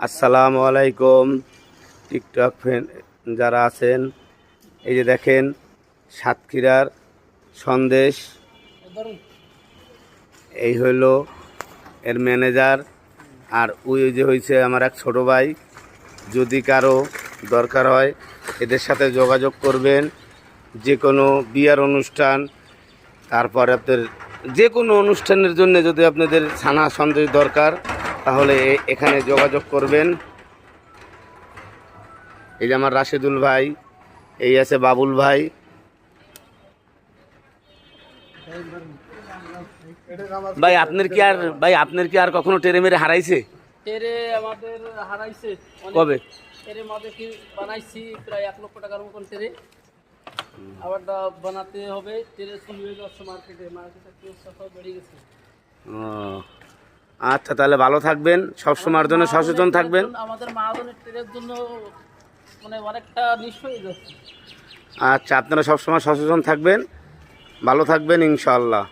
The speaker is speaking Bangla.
আসসালামু আলাইকুম টিকটক ফ্রেন্ড যারা আছেন, এই যে দেখেন সাতক্ষীরার সন্দেশ, এই হইল এর ম্যানেজার। আর ওই যে হয়েছে আমার এক ছোটো ভাই। যদি কারো দরকার হয় এদের সাথে যোগাযোগ করবেন। যে কোনো বিয়ার অনুষ্ঠান, তারপরে আপনার যে কোনো অনুষ্ঠানের জন্য যদি আপনাদের ছানা সন্দেশ দরকার তাহলে এখানে যোগাযোগ করবেন। এই যে আমার রাশেদুল ভাই, এই আছে বাবুল ভাই। আপনার কি আর কখনো টেরে মেরে হারাইছে? টেরে আমাদের হারাইছে কবে? টেরে মাঝে কি বানাইছি প্রায় 1 লক্ষ টাকার মতন টেরে। আবার বানাতে হবে। টেরে চুরি হয়ে যাচ্ছে মার্কেটে একটু সাফা বেড়ে গেছে। ও আচ্ছা, তাহলে ভালো থাকবেন, সবসময়ের জন্য সচেতন থাকবেন। আমাদের মাহাজনের টেরের জন্য মানে অনেকটা নিঃস্ব হয়ে যাচ্ছে। আচ্ছা, আপনারা সবসময় সচেতন থাকবেন, ভালো থাকবেন ইনশাআল্লাহ।